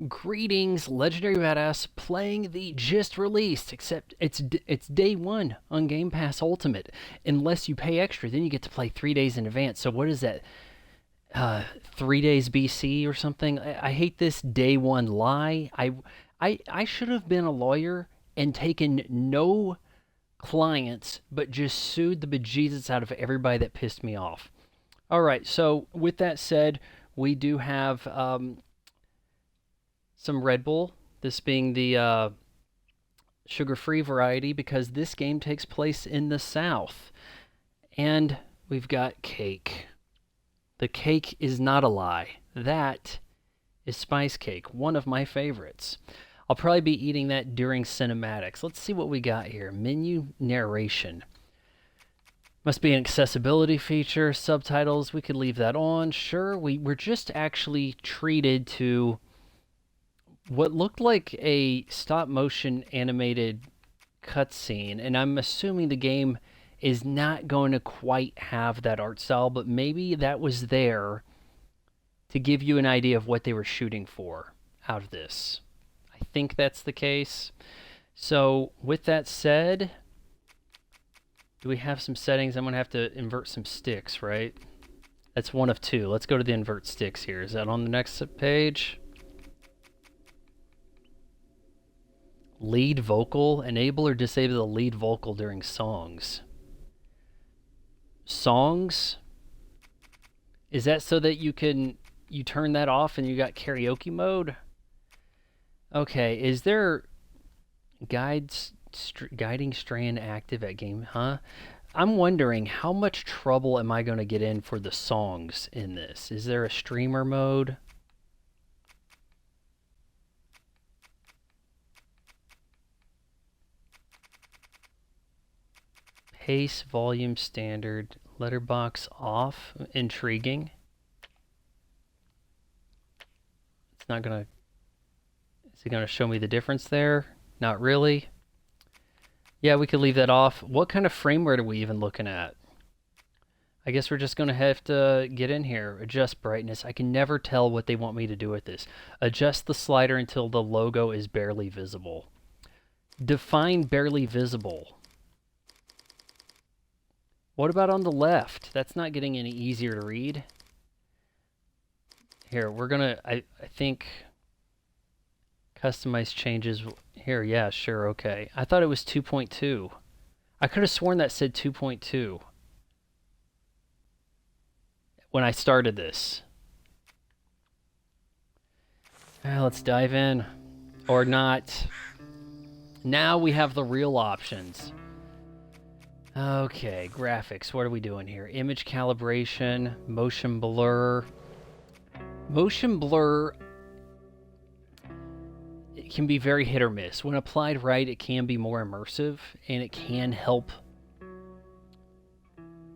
Greetings, Legendary Badass, playing the just released, except it's day one on Game Pass Ultimate. Unless you pay extra, then you get to play 3 days in advance. So what is that? 3 days BC or something? I hate this day one lie. I should have been a lawyer and taken no clients, but just sued the bejesus out of everybody that pissed me off. All right, so with that said, we do have some Red Bull, this being the sugar-free variety because this game takes place in the South. And we've got cake. The cake is not a lie. That is spice cake, one of my favorites. I'll probably be eating that during cinematics. Let's see what we got here. Menu narration. Must be an accessibility feature. Subtitles, we could leave that on. Sure, we're just actually treated to what looked like a stop motion animated cutscene, and I'm assuming the game is not going to quite have that art style, but maybe that was there to give you an idea of what they were shooting for out of this. I think that's the case. So with that said, do we have some settings? I'm going to have to invert some sticks, right? That's one of two. Let's go to the invert sticks here. Is that on the next page? Lead vocal. Enable or disable the lead vocal during songs. Songs? Is that so that you turn that off and you got karaoke mode? Okay, is there guiding strand active at game? Huh? I'm wondering how much trouble am I going to get in for the songs in this? Is there a streamer mode? Pace, volume, standard, letterbox off. Intriguing. It's not gonna... Is it gonna show me the difference there? Not really. Yeah, we could leave that off. What kind of frame rate are we even looking at? I guess we're just gonna have to get in here. Adjust brightness. I can never tell what they want me to do with this. Adjust the slider until the logo is barely visible. Define barely visible. What about on the left? That's not getting any easier to read. Here, we're gonna, I think, customize changes. Here, yeah, sure, okay. I thought it was 2.2. I could have sworn that said 2.2 when I started this. Let's dive in. Or not. Now we have the real options. Okay, graphics. What are we doing here? Image calibration, motion blur. Motion blur, it can be very hit or miss. When applied right, it can be more immersive, and it can help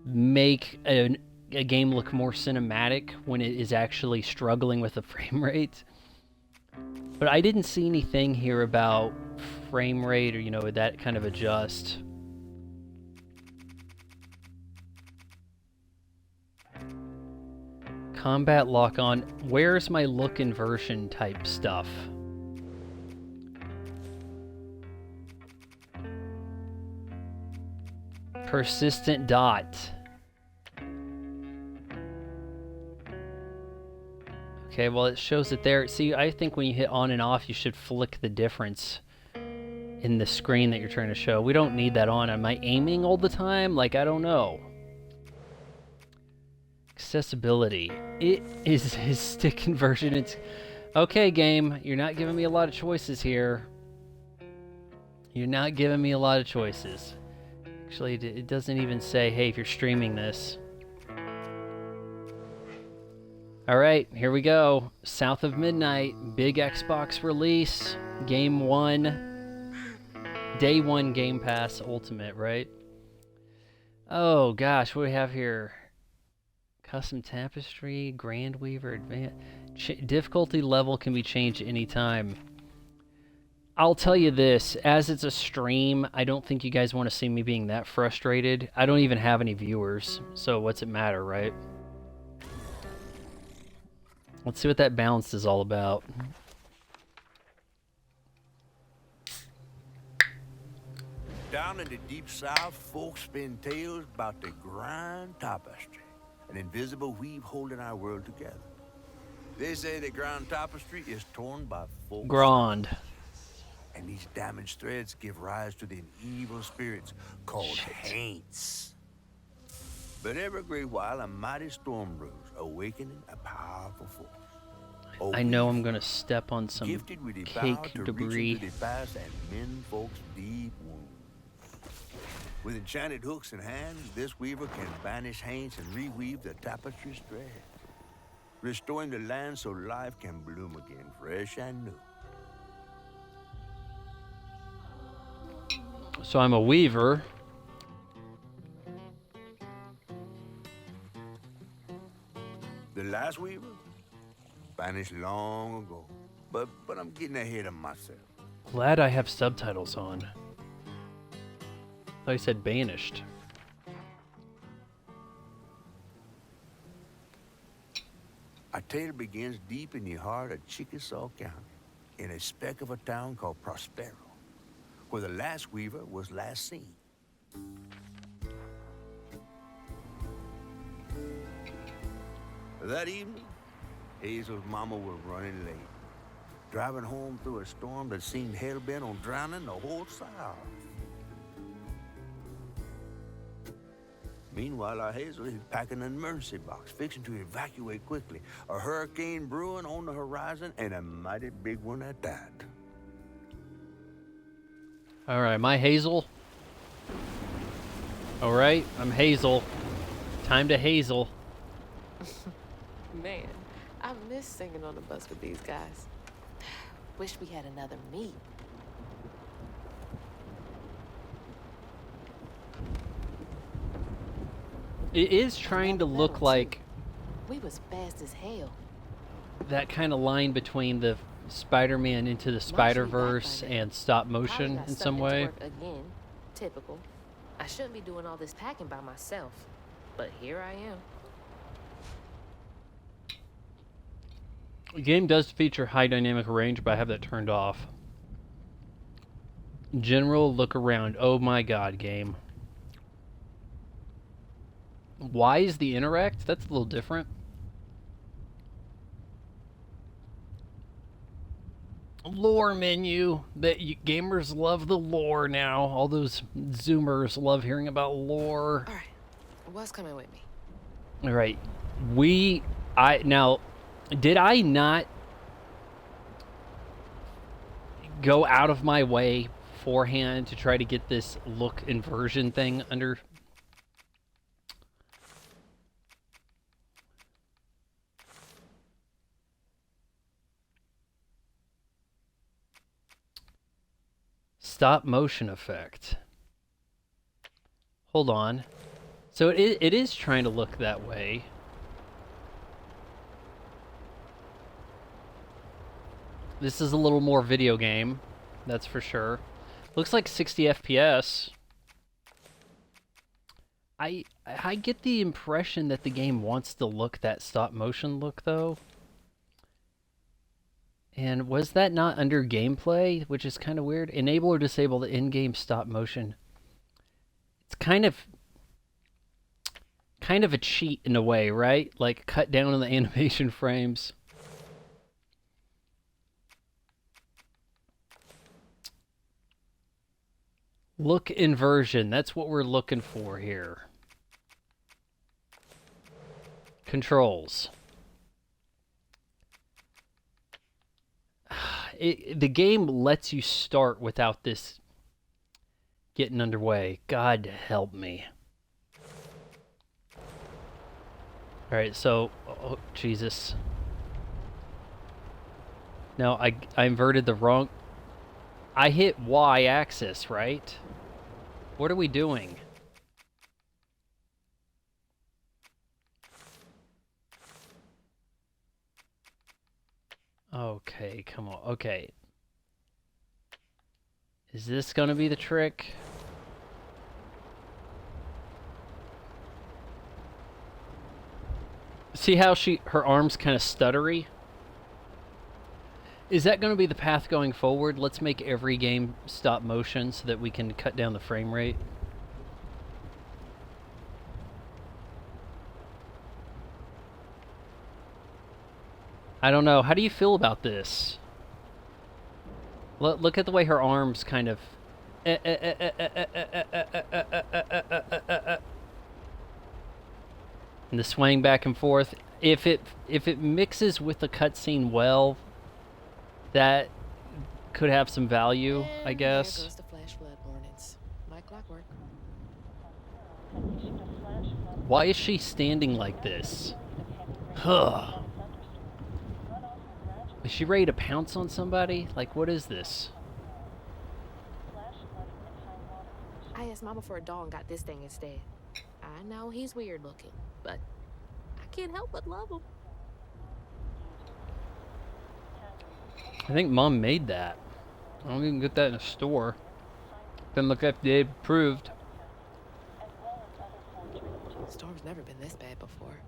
make a game look more cinematic when it is actually struggling with the frame rate. But I didn't see anything here about frame rate or, you know, that kind of adjust. Combat lock on. Where's my look inversion type stuff? Persistent dot. Okay, well it shows it there. See, I think when you hit on and off, you should flick the difference in the screen that you're trying to show. We don't need that on. Am I aiming all the time? Like, I don't know. Accessibility. It is his stick conversion. It's okay, game. You're not giving me a lot of choices here. You're not giving me a lot of choices. Actually, it doesn't even say, hey, if you're streaming this. Alright, here we go. South of Midnight, big Xbox release, Game 1, Day 1 Game Pass Ultimate, right? Oh gosh, what do we have here? Custom Tapestry, Grand Weaver, Advanced. Difficulty level can be changed anytime. I'll tell you this, as it's a stream, I don't think you guys want to see me being that frustrated. I don't even have any viewers, so what's it matter, right? Let's see what that balance is all about. Down in the deep south, folks spin tales about the Grand Tapestry, an invisible weave holding our world together. They say the Grand Tapestry is torn by folks, Grand. and these damaged threads give rise to the evil spirits called Haints. But every great while, a mighty storm brews, awakening a powerful force. I know I'm gonna step on some Gifted with the power cake to debris. reach into the past and mend folks' deep wounds. With enchanted hooks in hand, this weaver can banish Haints and reweave the tapestry's thread, restoring the land so life can bloom again, fresh and new. So I'm a weaver. The last weaver vanished long ago, but I'm getting ahead of myself. Glad I have subtitles on. I said banished. Our tale begins deep in the heart of Chickasaw County, in a speck of a town called Prospero, where the last weaver was last seen. That evening, Hazel's mama was running late, driving home through a storm that seemed hell-bent on drowning the whole South. Meanwhile, our Hazel is packing an emergency box, fixing to evacuate quickly. A hurricane brewing on the horizon, and a mighty big one at that. All right, am I Hazel? All right, I'm Hazel. Time to Hazel. Man, I miss singing on the bus with these guys. Wish we had another meet. It is trying to look like We was fast as hell. that kind of line between the Spider-Man Into the Spider-Verse and stop motion in some way. Again, typical. I shouldn't be doing all this packing by myself, but here I am. The game does feature high dynamic range, but I have that turned off. General look around. Oh my god, game. Why is the interact? That's a little different. Lore menu. Gamers love the lore now. All those Zoomers love hearing about lore. All right, what's coming with me? All right, now, did I not go out of my way beforehand to try to get this look inversion thing under? Stop motion effect. Hold on. So it is trying to look that way. This is a little more video game, that's for sure. Looks like 60 FPS. I get the impression that the game wants to look that stop motion look though. And was that not under gameplay, which is kind of weird? Enable or disable the in-game stop motion. It's kind of a cheat in a way, right? Like cut down on the animation frames. Look inversion, that's what we're looking for here. Controls. The game lets you start without this getting underway. God help me. Alright, so... Oh, Jesus. No, I inverted the wrong... I hit Y-axis, right? What are we doing? Okay, come on. Okay. Is this gonna be the trick? See how her arm's kind of stuttery? Is that going to be the path going forward? Let's make every game stop motion so that we can cut down the frame rate. I don't know. How do you feel about this? Look at the way her arms kind of... And the swaying back and forth. If it mixes with the cutscene well, that could have some value, And I guess. There goes the flash flood warnings. Like clockwork. Why is she standing like this? Huh. Is she ready to pounce on somebody? Like, what is this? I asked Mama for a doll and got this thing instead. I know he's weird looking, but I can't help but love him. I think Mom made that. I don't even get that in a store. Doesn't look FDA approved. Storm's never been this bad before.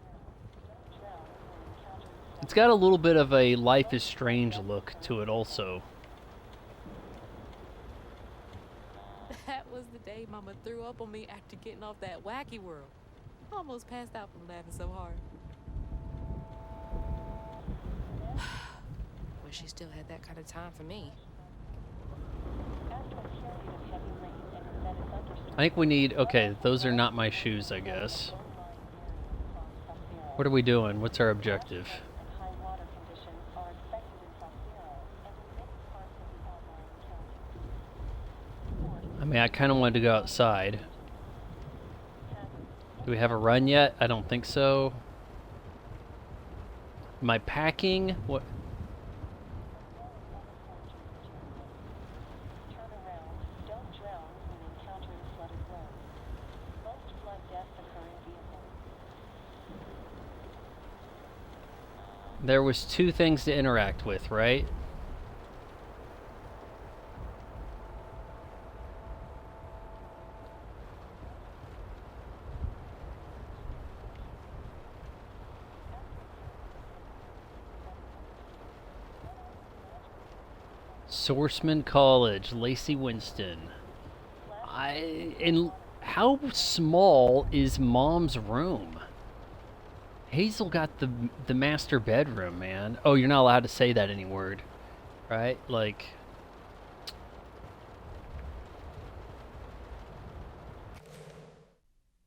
It's got a little bit of a Life is Strange look to it also. That was the day Mama threw up on me after getting off that wacky world. Almost passed out from laughing so hard. Wish she still had that kind of time for me. I think we need... Okay, those are not my shoes, I guess. What are we doing? What's our objective? I mean, I kind of wanted to go outside. Do we have a run yet? I don't think so. Am I packing? What? There was 2 things to interact with, right? Sourceman College, Lacey Winston. And how small is Mom's room? Hazel got the master bedroom, man. Oh, you're not allowed to say that any word, right? Like...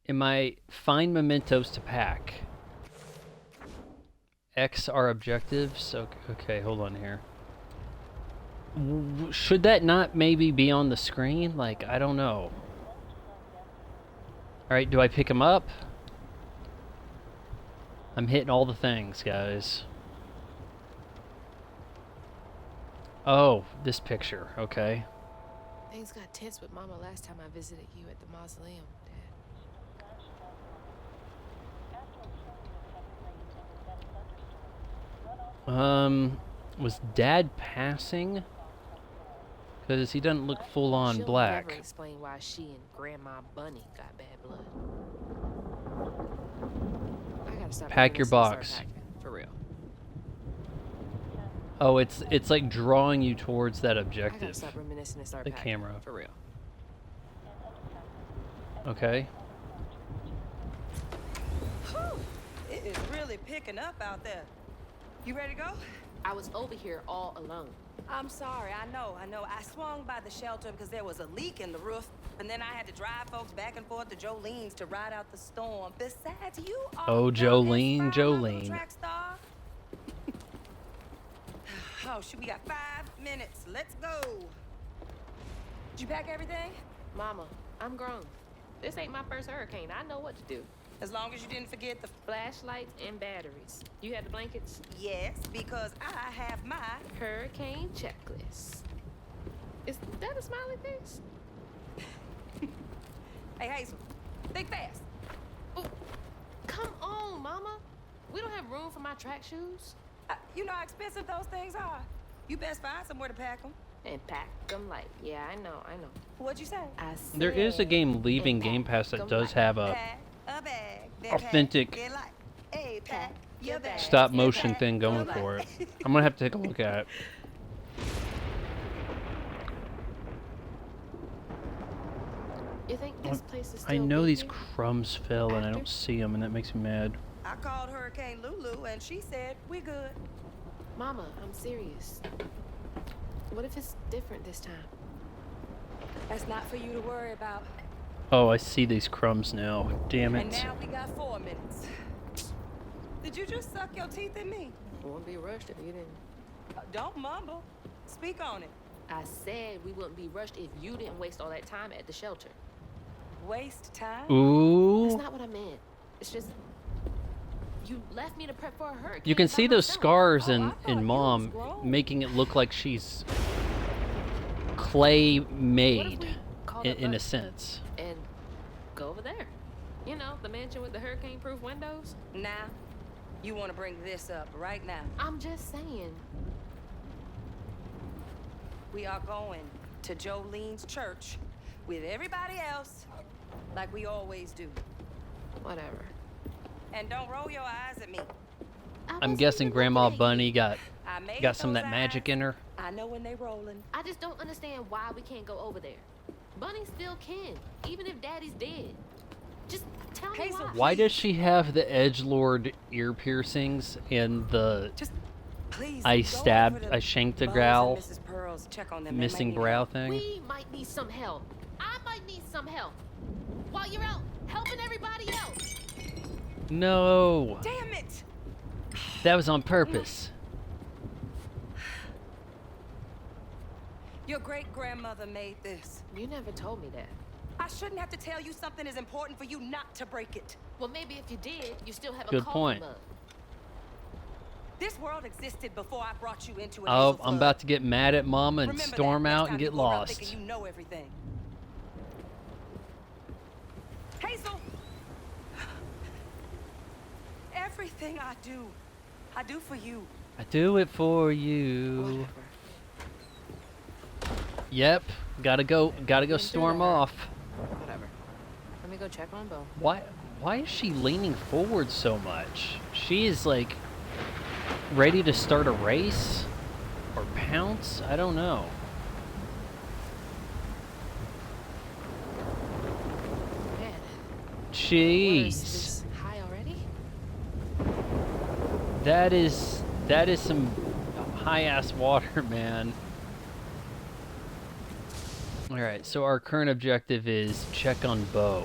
Am I... Find mementos to pack. X are objectives. Okay, hold on here. Should that not maybe be on the screen? Like, I don't know. Alright, do I pick him up? I'm hitting all the things, guys. Oh, this picture. Okay. Things got tense with Mama last time I visited you at the mausoleum, Dad. Was Dad passing? Because he doesn't look full on She'll black. never explain why she and Grandma Bunny got bad blood. I gotta stop Pack your reminiscing and box. start packing, for real. Oh, it's like drawing you towards that I gotta objective. stop reminiscing and start The packing, camera. for real. Okay. Whew, it is really picking up out there. You ready to go? I was over here all alone. I'm sorry, I know. I swung by the shelter because there was a leak in the roof, and then I had to drive folks back and forth to Jolene's to ride out the storm. Besides, you are Oh, Jolene, Jolene. track star. Oh, shoot, we got 5 minutes. Let's go. Did you pack everything? Mama, I'm grown. This ain't my first hurricane. I know what to do. As long as you didn't forget the... Flashlights and batteries. You had the blankets? Yes, because I have my... Hurricane checklist. Is that a smiley face? Hey, Hazel, think fast. Oh, come on, Mama. We don't have room for my track shoes. You know how expensive those things are. You best find somewhere to pack them. And pack them light. Yeah, I know. What'd you say? I There is a said, game leaving and Game pack Pass that them does light. have a Pack a bag. then authentic pack it light. Hey, pack your bag. stop then motion pack thing your going light. for it. I'm gonna have to take a look at it. You think this place is I still know be these here? crumbs fell and I After? don't see them, and that makes me mad. I called Hurricane Lulu and she said, we good. Mama, I'm serious. What if it's different this time? That's not for you to worry about. Oh, I see these crumbs now. Damn And it. now we got 4 minutes. Did you just suck your teeth at me? Wouldn't be rushed if you didn't. Don't mumble. Speak on it. I said we wouldn't be rushed if you didn't waste all that time at the shelter. Waste time? That's Ooh. not what I meant. It's just you left me to prep for a hurricane. You can by see those myself. scars Oh, I in thought you was Mom, grown. making it look like she's clay What if made, we called in, up in a Bert sense. and go over there? You know, the mansion with the hurricane-proof windows. Now, you want to bring this up right now. I'm just saying. We are going to Jolene's church with everybody else, like we always do. Whatever. And don't roll your eyes at me. I I'm wasn't guessing even Grandma looking at you. Bunny got I made some of those that magic eyes. in her. I know when they rolling. I just don't understand why we can't go over there. Bunny still can, even if Daddy's dead. Just tell me Hazel, why. Why does she have the edgelord ear piercings and the Just please. I go stabbed, over to I shanked a Buzz gal and Mrs. Pearl's, check on them. They missing might need brow help. thing? We might need some help. I might need some help. While you're out helping everybody else. No, Damn it! that was on purpose. Your great grandmother made this. You never told me that. I shouldn't have to tell you something is important for you not to break it. Well, maybe if you did, you still have a Good coffee point. mug. This world existed before I brought you into it. Oh, Hazel I'm Flood. about to get mad at Mama and Remember storm that next out time and you get go around lost. thinking you know everything. Hazel, everything I do for you. I do it for you. Whatever. Yep, gotta go do storm that. off. Whatever. Let me go check on Bo. Why is she leaning forward so much? She is like ready to start a race or pounce? I don't know. Man, water is Jeez. this high already? That is some high ass water, man. Alright, so our current objective is check on Bo.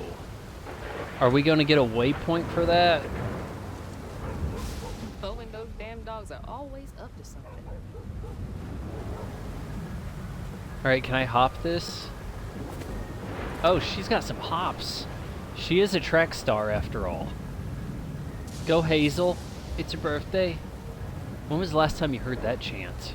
Are we gonna get a waypoint for that? Bo and those damn dogs are always up to something. Alright, can I hop this? Oh, she's got some hops. She is a track star after all. Go Hazel, it's her birthday. When was the last time you heard that chant?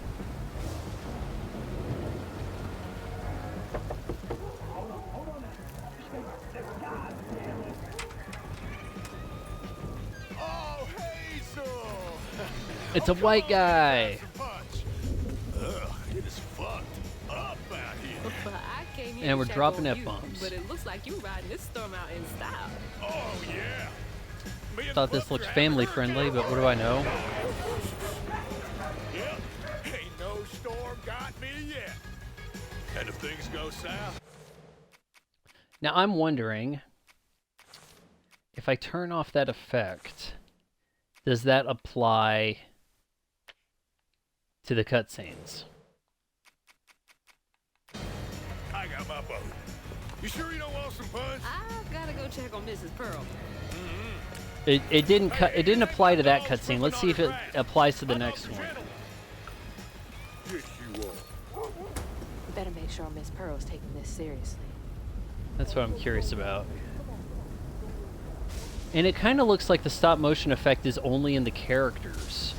Oh, Hazel! It's a white guy. Ugh, it is fucked up out here. But I came here And to we're check dropping on you, F-bombs. But it looks like you riding this storm out in style. Oh, yeah. Me and Thought this Buster looked having family her friendly, down. but what do I know? Yep. Ain't no storm got me yet. And if things go south, Now I'm wondering if I turn off that effect, does that apply to the cutscenes? I got my boat. You sure you don't want some punch? I gotta go check on Mrs. Pearl. It didn't apply to that cutscene. Let's see if it applies to the next one. Yes, you are. You better make sure Miss Pearl's taking this seriously. That's what I'm curious about. And it kind of looks like the stop motion effect is only in the characters.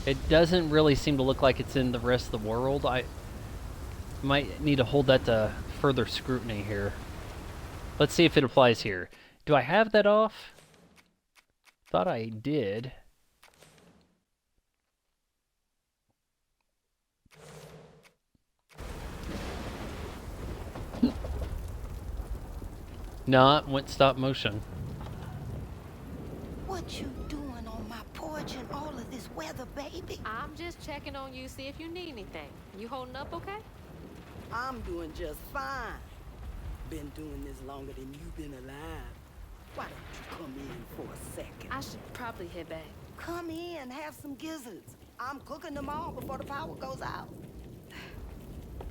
It doesn't really seem to look like it's in the rest of the world. I might need to hold that to further scrutiny here. Let's see if it applies here. Do I have that off? Thought I did. No, it went stop motion. What you doing on my porch in all of this weather, baby? I'm just checking on you, see if you need anything. You holding up okay? I'm doing just fine. been doing this longer than you've been alive. Why don't you come in for a second? I should probably head back. Come in, have some gizzards. I'm cooking them all before the power goes out.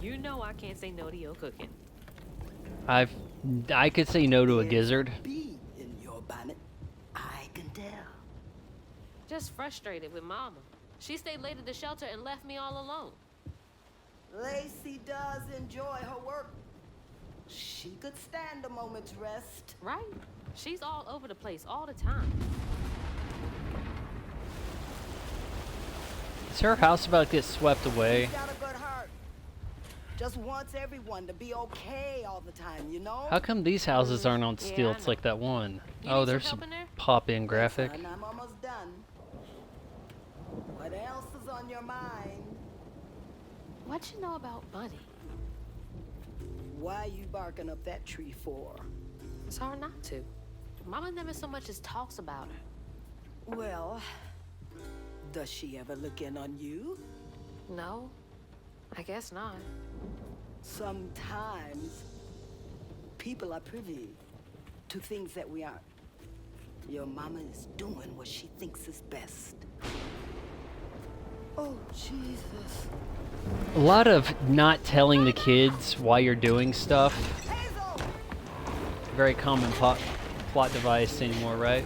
You know I can't say no to your cooking. I could say no to a gizzard. Bee in your bonnet. I can tell. Just frustrated with Mama. She stayed late at the shelter and left me all alone. Lacey does enjoy her work. She could stand a moment's rest. Right? She's all over the place all the time. Is her house about to get swept away? She's got a good heart. Just wants everyone to be okay all the time, you know? How come these houses aren't on Yeah, I stilts know. like that one? You Oh, need there's some some help in there? pop-in graphic. Son, I'm almost done. What else is on your mind? What you know about Bunny? Why you barking up that tree for? It's hard not to. Mama never so much as talks about her. Well, does she ever look in on you? No, I guess not. Sometimes people are privy to things that we aren't. Your mama is doing what she thinks is best. Oh, Jesus. A lot of not telling the kids why you're doing stuff. Hazel! Very common plot device anymore, right?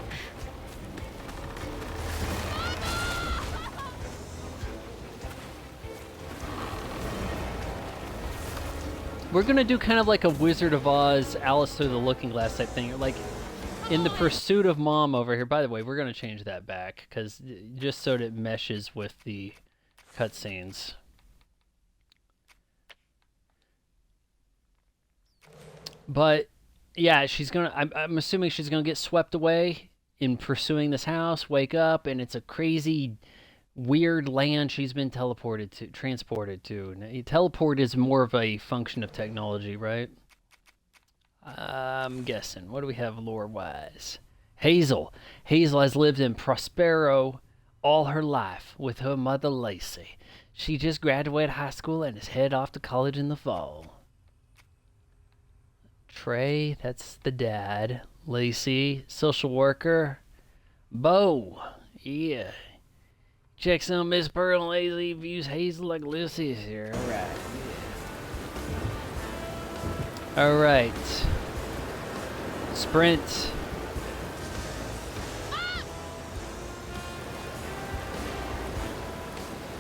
We're gonna do kind of like a Wizard of Oz, Alice Through the Looking Glass type thing. Like, in the pursuit of Mom over here. By the way, we're gonna change that back, because just so that it meshes with the cutscenes. But yeah, she's gonna. I'm assuming she's gonna get swept away in pursuing this house. Wake up, and it's a crazy, weird land she's been transported to. Now, teleport is more of a function of technology, right? I'm guessing. What do we have lore-wise? Hazel. Hazel has lived in Prospero all her life with her mother Lacey. She just graduated high school and is head off to college in the fall. Trey, that's the dad. Lacey, social worker. Bo, yeah. Checks on Miss Pearl and Lacey views Hazel like Lucy's here. Alright. Yeah. Alright. Sprint.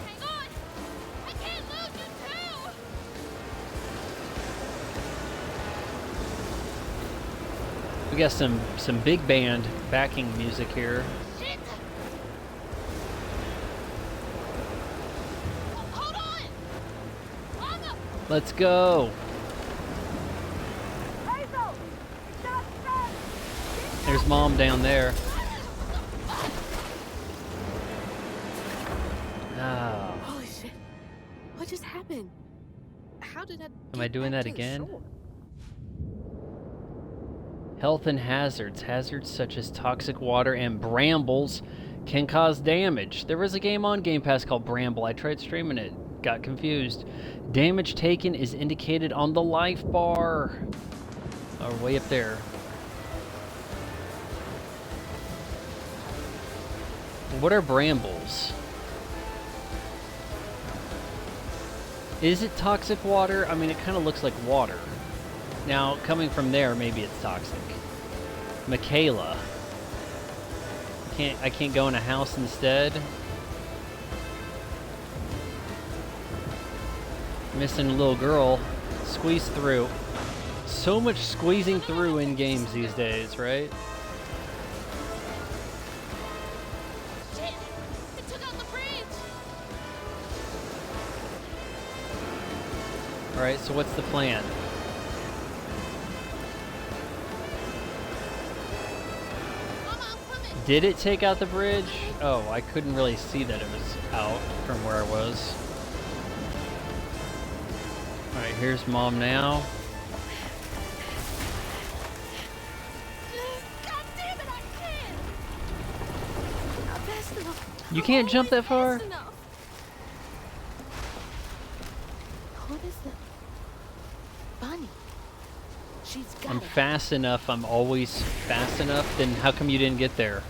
Hang on! I can't lose you too! We got some big band backing music here. Shit! Hold on! Mama! Let's go. Hazel! Stop, stop! There's Mom down there. Oh. Holy shit. What just happened? How did I Am I get doing back that to the again? shore? Health and hazards. Hazards such as toxic water and brambles can cause damage. There was a game on Game Pass called Bramble. I tried streaming it. Got confused. Damage taken is indicated on the life bar. Oh, way up there. What are brambles? Is it toxic water? I mean, it kind of looks like water. Now, coming from there, maybe it's toxic. Michaela. I can't go in a house instead. Missing a little girl. Squeeze through. So much squeezing through in games these days, right? Shit! It took out the bridge! Alright, so what's the plan? Mama, I'm coming! Did it take out the bridge? Oh, I couldn't really see that it was out from where I was. Alright, here's Mom now. God damn it, I can't! Not fast enough. You can't jump that far? Fast enough. What is that? Bunny. She's got I'm it. fast enough, I'm always fast enough, then how come you didn't get there?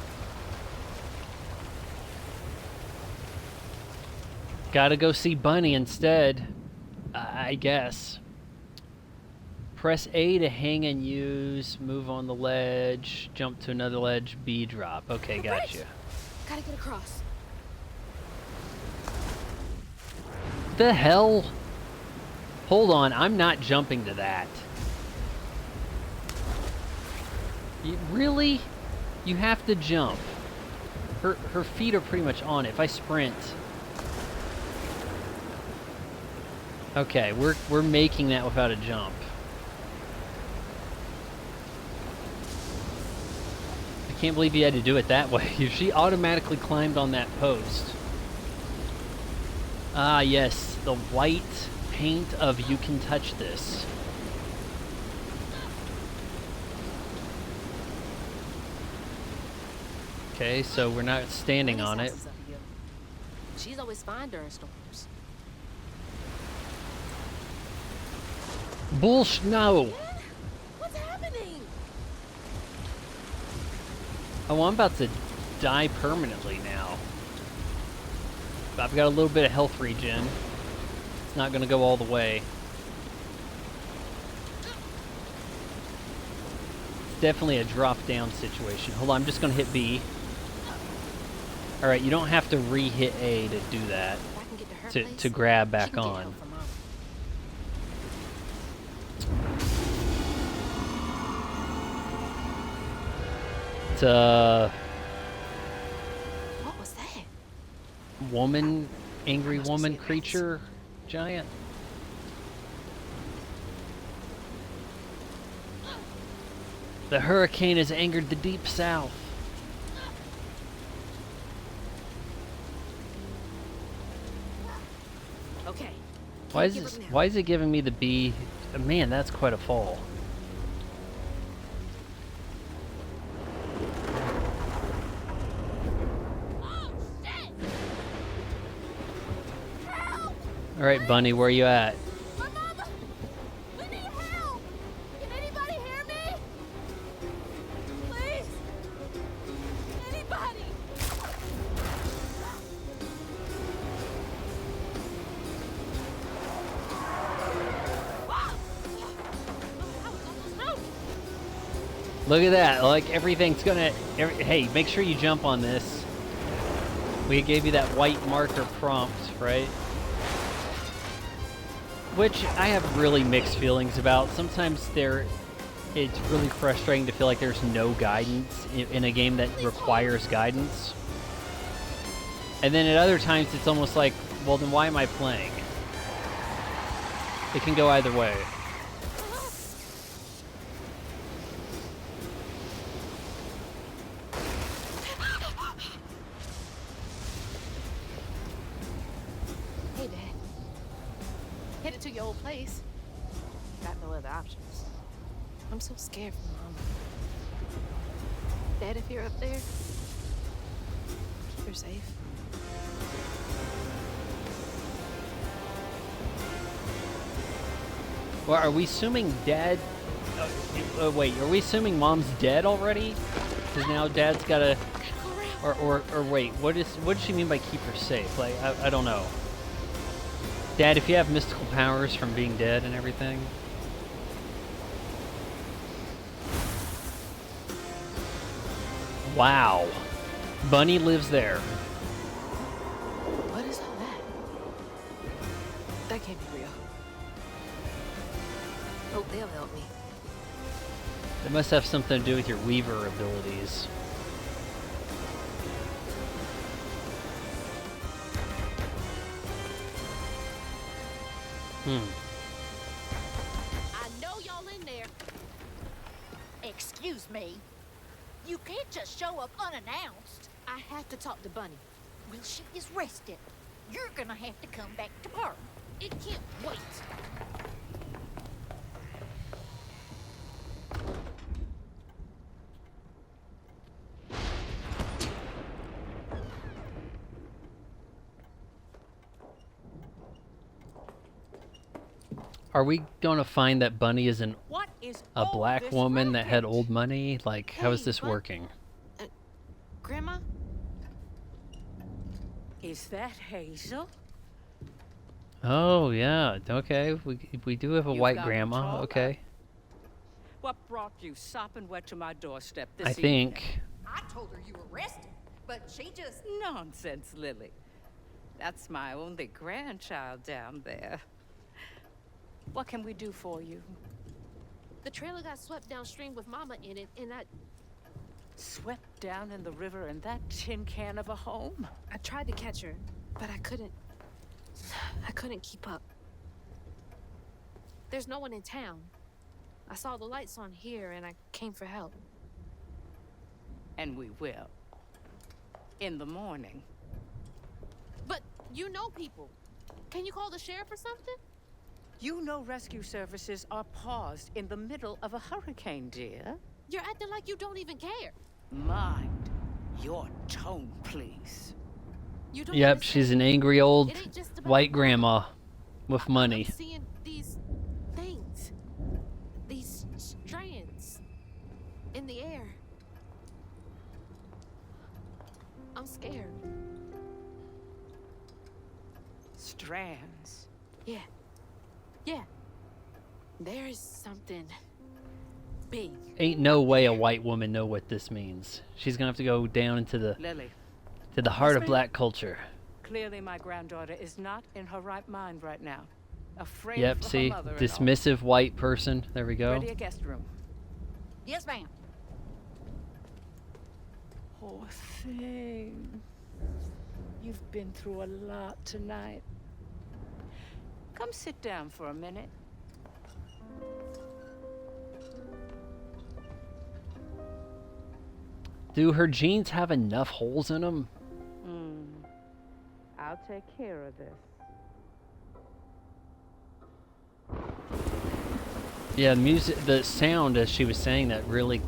Gotta go see Bunny instead, I guess. Press A to hang and use, move on the ledge, jump to another ledge, B drop. Okay, The bridge. gotcha. Gotta get across. The hell? Hold on, I'm not jumping to that. Really? You have to jump. Her feet are pretty much on it. If I sprint. Okay, we're making that without a jump. I can't believe you had to do it that way. She automatically climbed on that post. Ah, yes, the white paint of you can touch this. Okay, so we're not standing on it. Bunny's house is up a hill. She's always fine during storms. No! What's happening? Oh, I'm about to die permanently now. I've got a little bit of health regen. It's not gonna go all the way. It's definitely a drop-down situation. Hold on, I'm just gonna hit B. Alright, you don't have to re-hit A to do that. If I can get to her To place, grab she back can get on. help from Mama. It's What was that? woman, angry Must be woman a maze. creature giant. The hurricane has angered the deep south. Okay. Why Can't is give this, up now. why is it giving me the B? Man, that's quite a fall. All right, Bunny, where you at? My mama! We need help! Can anybody hear me? Please! Anybody! Wow! I was almost through. Look at that! Like everything's gonna. Hey, make sure you jump on this. We gave you that white marker prompt, right? Which I have really mixed feelings about. Sometimes it's really frustrating to feel like there's no guidance in a game that requires guidance. And then at other times it's almost like, well then why am I playing? It can go either way. Hey, Dad. Headed to your old place. Got no other options. I'm so scared for Mama. Dad, if you're up there, keep her safe. Well, are we assuming Dad... wait, are we assuming Mom's dead already? Because now Dad's gotta... Or wait, what does she mean by keep her safe? Like, I don't know. Dad, if you have mystical powers from being dead and everything... Wow. Bunny lives there. What is all that? That can't be real. Hope they'll help me. It must have something to do with your Weaver abilities. I know y'all in there. Excuse me. You can't just show up unannounced. I have to talk to Bunny. Well, she is rested. You're gonna have to come back to her. It can't wait. Are we gonna find that Bunny is an What is A all black this woman that had racket? old money? Like, how is Hey, this what? working? Grandma? Is that Hazel? Oh, yeah. Okay. We do have a You've white gotten grandma. taller. Okay. What brought you sopping wet to my doorstep this I evening? think. I told her you were arrested, but she just... Nonsense, Lily. That's my only grandchild down there. What can we do for you? The trailer got swept downstream with Mama in it, and Swept down in the river in that tin can of a home? I tried to catch her, but I couldn't. I couldn't keep up. There's no one in town. I saw the lights on here, and I came for help. And we will. In the morning. But you know people. Can you call the sheriff or something? You know rescue services are paused in the middle of a hurricane, dear. You're acting like you don't even care. Mind your tone, please. You don't Yep, understand. she's an angry old It ain't just about white Mama. grandma with money. I'm seeing these things. These strands in the air. I'm scared. Strands. Yeah. Yeah. There is something big. Ain't no way a white woman know what this means. She's gonna have to go down into the Lily, heart of Husband? black culture. clearly my granddaughter is not in her right mind right now. Afraid Yep, for see? her mother and all. Dismissive white person. There we go. Ready a guest room. Yes, ma'am. Poor thing. You've been through a lot tonight. Come sit down for a minute. Do her jeans have enough holes in them? I'll take care of this. Yeah, the sound as she was saying that really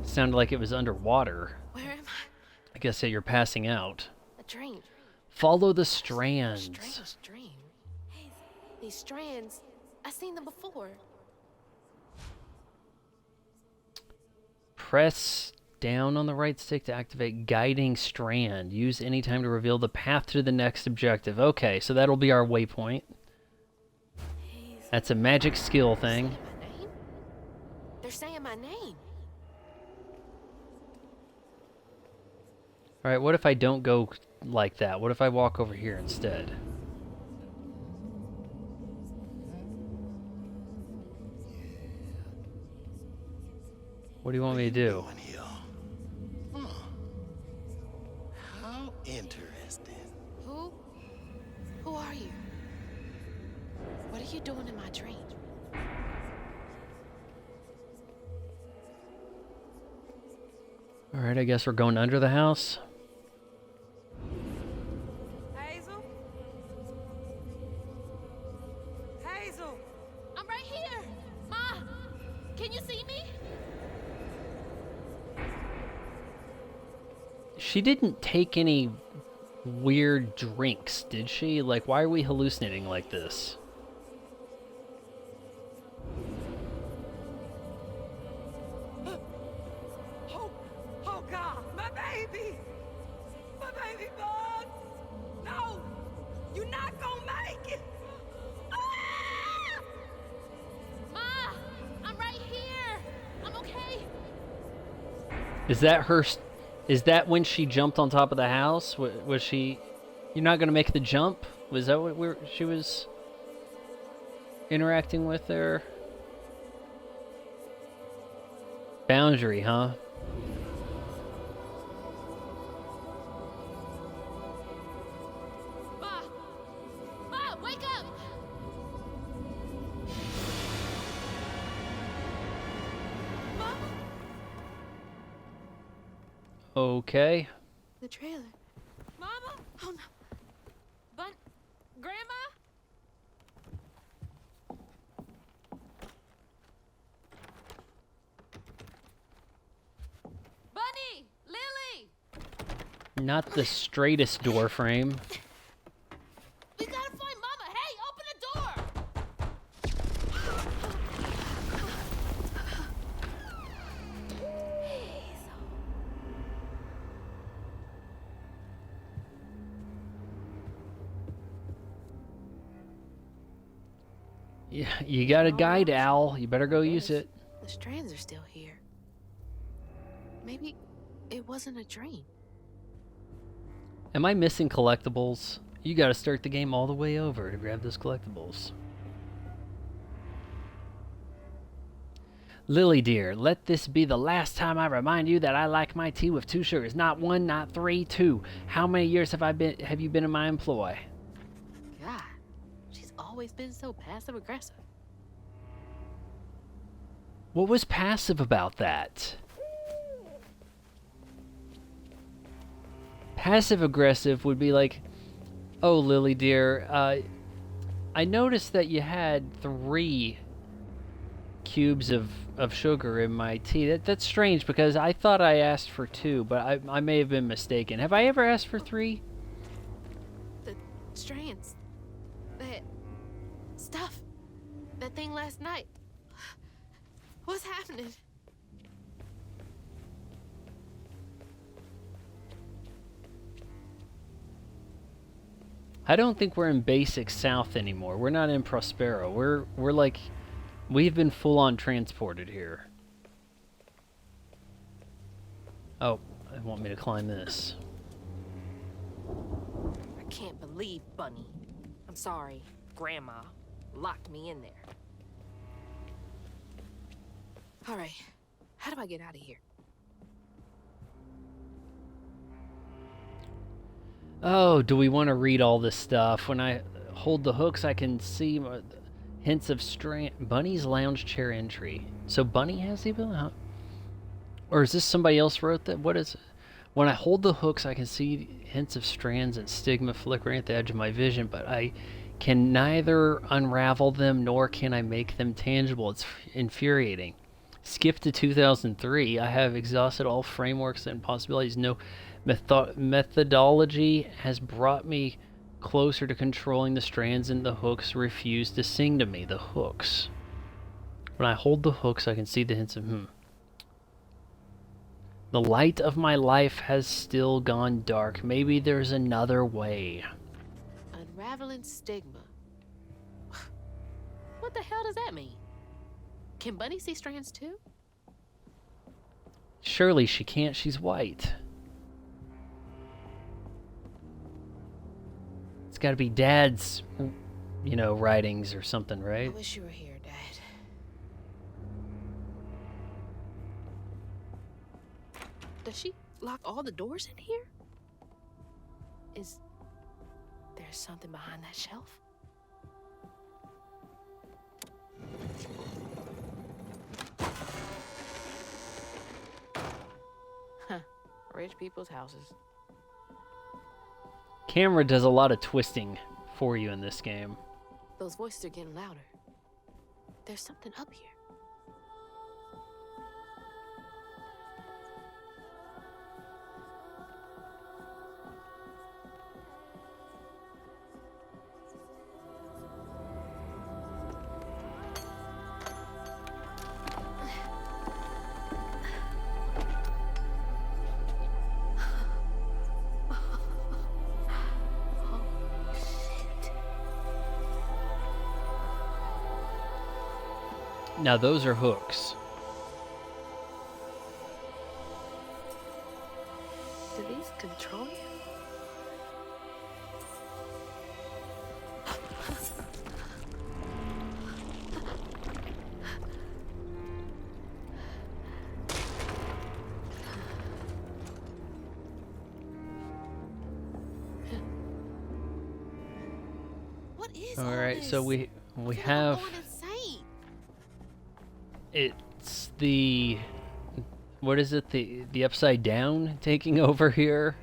sounded like it was underwater. Where am I? I guess that you're passing out. A dream. Follow the strands. Strange dream. These strands, I've seen them before. Press down on the right stick to activate guiding strand. Use any time to reveal the path to the next objective. Okay, so that'll be our waypoint. That's a magic skill thing. Saying my name? They're saying my name. Alright, what if I don't go like that? What if I walk over here instead? What do you want me to do? Doing here? How interesting. Who are you? What are you doing in my dream? Alright, I guess we're going under the house. Hazel? Hazel! I'm right here. Ma, can you see me? She didn't take any weird drinks, did she? Like, why are we hallucinating like this? Oh God, my baby! My baby bug! No! You're not gonna make it! Ah! Ma, I'm right here. I'm okay. Is that her? Is that when she jumped on top of the house? Was she? You're not gonna make the jump? Was that what she was interacting with there? Boundary, huh? Ma, wake up. Ma, Okay. the trailer. Mama? Oh no. Grandma? Bunny! Lily! Not the straightest door frame. We gotta find Mama. Hey, open the door! Yeah, you got a guide, Al. You better go use it. The strands are still here. Maybe it wasn't a dream. Am I missing collectibles? You gotta start the game all the way over to grab those collectibles. Lily dear, let this be the last time I remind you that I like my tea with 2 sugars. Not 1, not 3, 2. How many years have you been in my employ? God, she's always been so passive aggressive. What was passive about that? Passive aggressive would be like, oh, Lily dear, I noticed that you had 3 cubes of sugar in my tea. That's strange because I thought I asked for 2, but I may have been mistaken. Have I ever asked for 3? The strands. That stuff. That thing last night. What's happening? I don't think we're in Basic South anymore. We're not in Prospero. We're like, we've been full on transported here. Oh, they want me to climb this. I can't believe Bunny. I'm sorry, Grandma locked me in there. All right, how do I get out of here? Oh, do we want to read all this stuff? When I hold the hooks, I can see hints of Bunny's lounge chair entry. So Bunny has the ability? Huh? Or is this somebody else wrote that? What is it? When I hold the hooks, I can see hints of strands and stigma flickering at the edge of my vision, but I can neither unravel them nor can I make them tangible. It's infuriating. Skip to 2003. I have exhausted all frameworks and possibilities. No methodology has brought me closer to controlling the strands, and the hooks refuse to sing to me. The hooks. When I hold the hooks, I can see the hints of The light of my life has still gone dark. Maybe there's another way. Unraveling stigma. What the hell does that mean? Can Bunny see strands too? Surely she can't. She's white. It's got to be Dad's, writings or something, I right? wish you were here, Dad. Does she lock all the doors in here? Is there something behind that shelf? Huh. Rich people's houses. Camera does a lot of twisting for you in this game. Those voices are getting louder. There's something up here. Now those are hooks. Do these control you? What is All all right, this? so we I'm have going insane. it's the what is it? The upside down taking over here.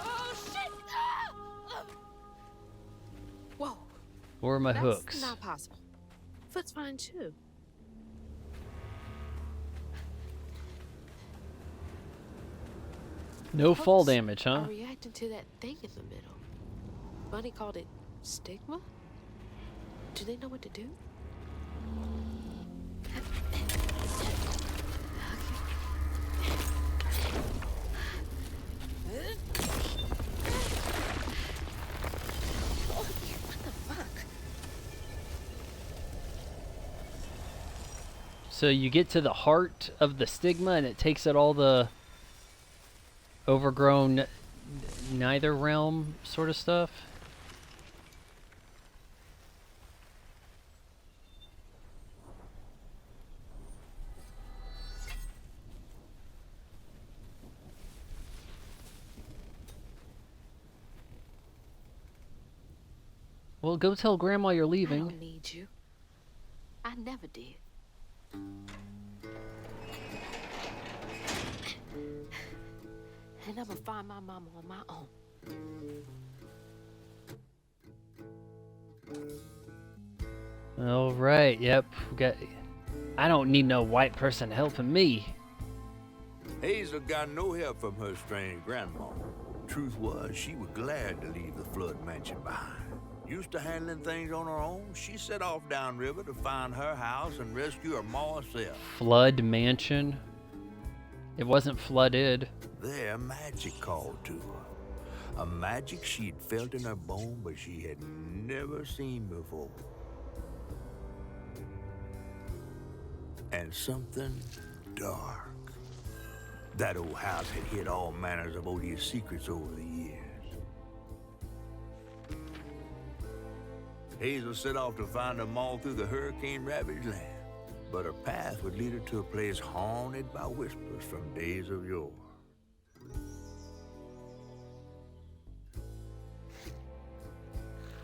Oh shit! Ah! Whoa. Where are my That's hooks? not possible. Foot's fine too. No fall Hooks damage, huh? are reacting to that thing in the middle. Bunny called it stigma? Do they know what to do? So you get to the heart of the stigma and it takes out all the overgrown neither realm sort of stuff. Well, go tell Grandma you're I leaving. don't need you. I never did. And I'm gonna find my mama on my own. All right, yep. I don't need no white person helping me. Hazel got no help from her strange grandma. Truth was, she was glad to leave the Flood mansion behind. Used to handling things on her own, she set off downriver to find her house and rescue her ma herself. Flood mansion. It wasn't flooded. There, magic called to her. A magic she'd felt in her bone, but she had never seen before. And something dark. That old house had hid all manners of odious secrets over the years. Hazel set off to find them all through the hurricane-ravaged land. But her path would lead her to a place haunted by whispers from days of yore.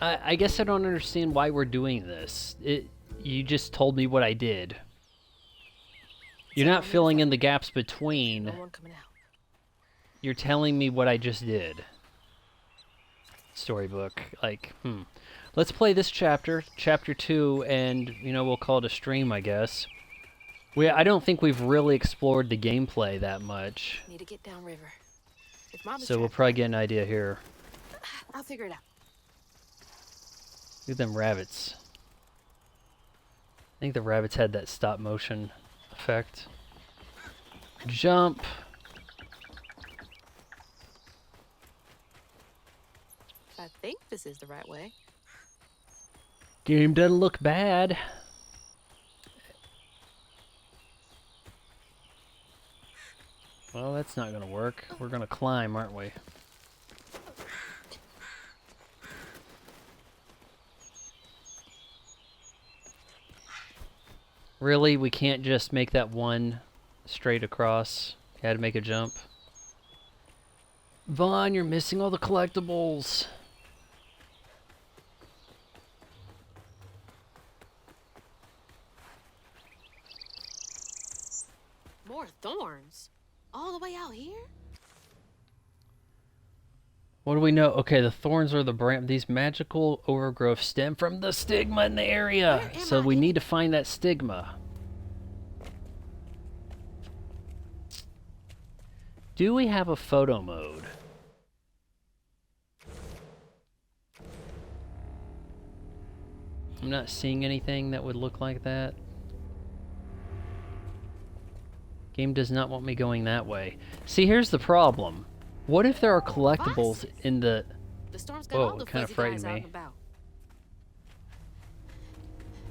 I guess I don't understand why we're doing this. You just told me what I did. You're not filling in the gaps between. No one coming out. You're telling me what I just did. Storybook. Like, Let's play this chapter, chapter 2, and, we'll call it a stream, I guess. I don't think we've really explored the gameplay that much. Need to get downriver. If Mama's So we'll probably get an idea here. I'll figure it out. Look at them rabbits. I think the rabbits had that stop motion effect. Jump. I think this is the right way. Game doesn't look bad. Well, that's not gonna work. We're gonna climb, aren't we? Really? We can't just make that one straight across? You had to make a jump? Vaughn, you're missing all the collectibles. More thorns? All the way out here? What do we know? Okay, the thorns are these magical overgrowth stem from the stigma in the area. So we need to find that stigma. Do we have a photo mode? I'm not seeing anything that would look like that. Game does not want me going that way. See, here's the problem. What if there are collectibles in the... The storm's got all Whoa, the it kind of fuzzy frightened guys out me. and about.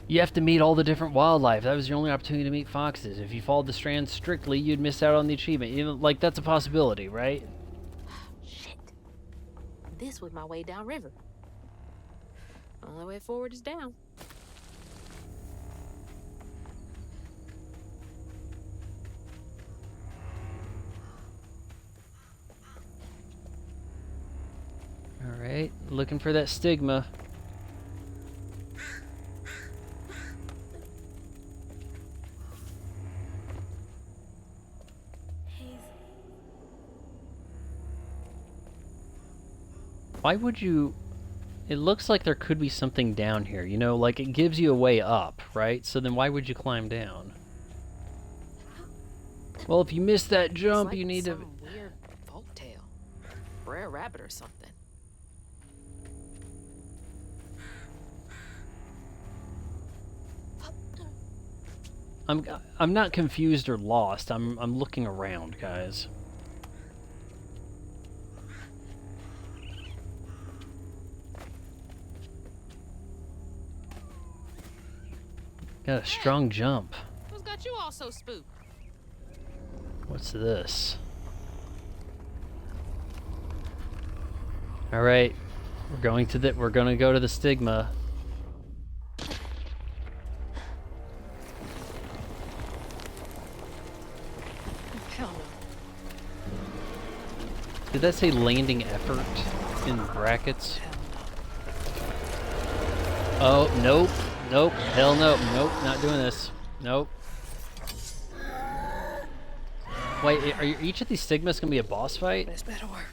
You have to meet all the different wildlife. That was your only opportunity to meet foxes. If you followed the strand strictly, you'd miss out on the achievement. Like, that's a possibility, right? Shit. This was my way downriver. Only way forward is down. Alright, looking for that stigma. Why would you... It looks like there could be something down here, like it gives you a way up, right? So then why would you climb down? Well, if you miss that jump, It's like you need to... some weird folktale. Brer Rabbit or something. I'm not confused or lost. I'm looking around, guys. Got a strong jump. Who's got you all all so spooked? What's this? All right, we're going to go to the stigma. Hell no. Did that say landing effort in brackets? Oh, nope. Nope. Hell no. Nope. Not doing this. Nope. Wait, are each of these stigmas going to be a boss fight? This better work.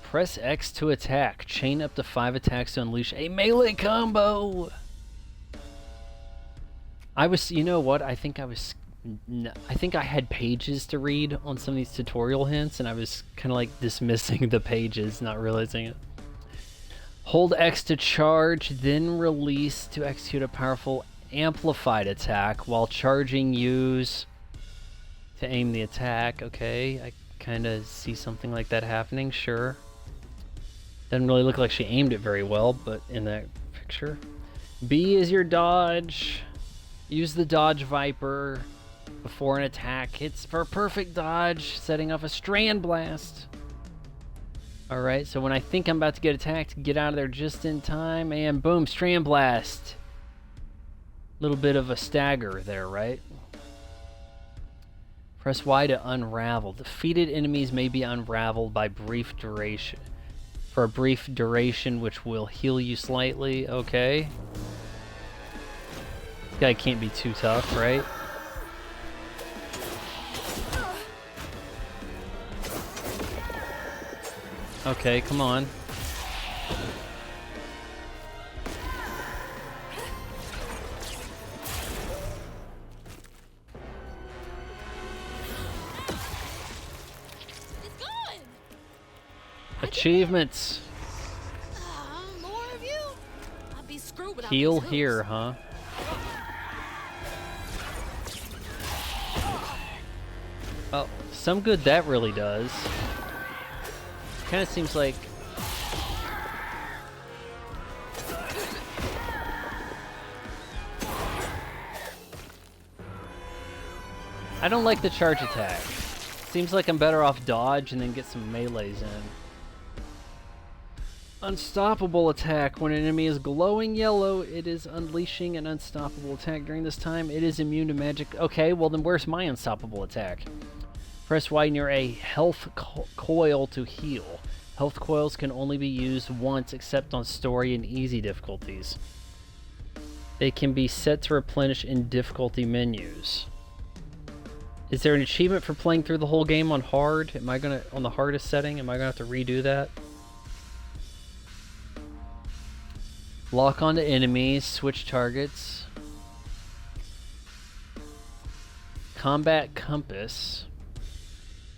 Press X to attack. Chain up to 5 attacks to unleash a melee combo. You know what? I think I had pages to read on some of these tutorial hints, and I was kind of like dismissing the pages, not realizing it. Hold X to charge, then release to execute a powerful amplified attack. While charging, use to aim the attack. Okay, I kind of see something like that happening, sure. Doesn't really look like she aimed it very well, but in that picture. B is your dodge. Use the dodge viper before an attack hits for a perfect dodge, setting off a strand blast. Alright, so when I think I'm about to get attacked, get out of there just in time, and boom, strand blast. Little bit of a stagger there, right? Press Y to unravel. Defeated enemies may be unraveled by brief duration. For a brief duration, which will heal you slightly. Okay. This guy can't be too tough, right? Okay, come on. It's gone! Achievements. More of you? I'd be screwed without Heal these hooves. here, huh? Oh, some good that really does. Kind of seems like... I don't like the charge attack. Seems like I'm better off dodge and then get some melees in. Unstoppable attack. When an enemy is glowing yellow, it is unleashing an unstoppable attack. During this time, it is immune to magic. Okay, well then where's my unstoppable attack? Press Y near a health coil to heal. Health coils can only be used once except on story and easy difficulties. They can be set to replenish in difficulty menus. Is there an achievement for playing through the whole game on hard? On the hardest setting? Am I gonna have to redo that? Lock onto enemies, switch targets. Combat compass.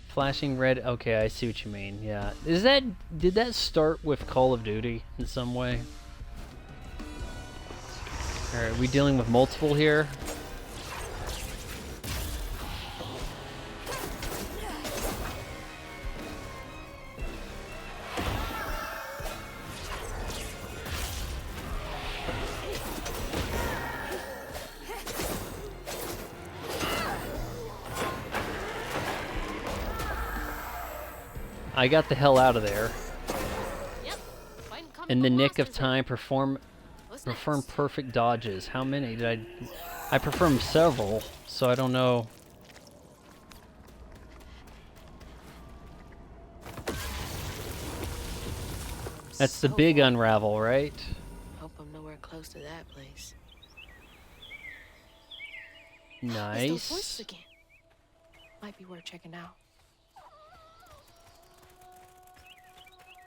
Flashing red. Okay, I see what you mean. Yeah. Did that start with Call of Duty in some way? Alright, we dealing with multiple here? I got the hell out of there. Yep. Fighting comic In the book nick of monsters time, perform What's next? perfect dodges. How many did I performed several, so I don't know. That's the big unravel, right? Hope I'm nowhere close to that place. It's those voices Nice. again. Might be worth checking out.